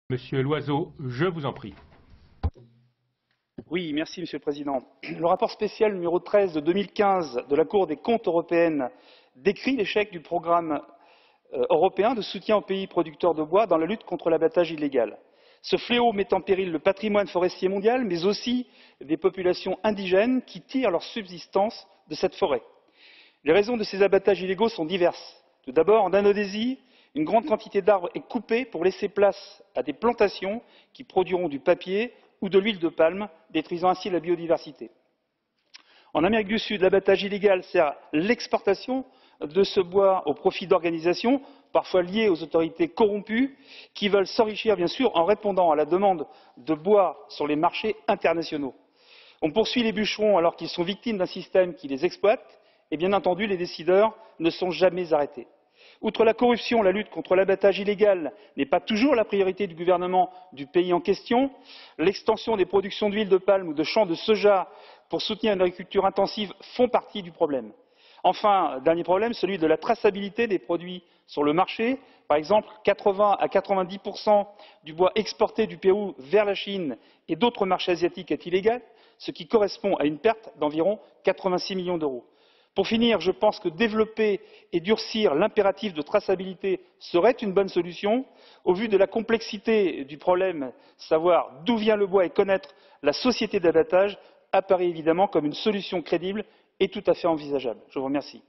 Monsieur Loiseau, je vous en prie. Oui, merci Monsieur le Président. Le rapport spécial numéro 13 de 2015 de la Cour des comptes européenne décrit l'échec du programme européen de soutien aux pays producteurs de bois dans la lutte contre l'abattage illégal. Ce fléau met en péril le patrimoine forestier mondial, mais aussi des populations indigènes qui tirent leur subsistance de cette forêt. Les raisons de ces abattages illégaux sont diverses. Tout d'abord, en Indonésie, une grande quantité d'arbres est coupée pour laisser place à des plantations qui produiront du papier ou de l'huile de palme, détruisant ainsi la biodiversité. En Amérique du Sud, l'abattage illégal sert l'exportation de ce bois au profit d'organisations, parfois liées aux autorités corrompues, qui veulent s'enrichir, bien sûr, en répondant à la demande de bois sur les marchés internationaux. On poursuit les bûcherons alors qu'ils sont victimes d'un système qui les exploite, et bien entendu, les décideurs ne sont jamais arrêtés. Outre la corruption, la lutte contre l'abattage illégal n'est pas toujours la priorité du gouvernement du pays en question. L'extension des productions d'huile de palme ou de champs de soja pour soutenir une agriculture intensive font partie du problème. Enfin, dernier problème, celui de la traçabilité des produits sur le marché. Par exemple, 80 à 90% du bois exporté du Pérou vers la Chine et d'autres marchés asiatiques est illégal, ce qui correspond à une perte d'environ 86 millions d'euros. Pour finir, je pense que développer et durcir l'impératif de traçabilité serait une bonne solution. Au vu de la complexité du problème, savoir d'où vient le bois et connaître la société d'abattage apparaît évidemment comme une solution crédible et tout à fait envisageable. Je vous remercie.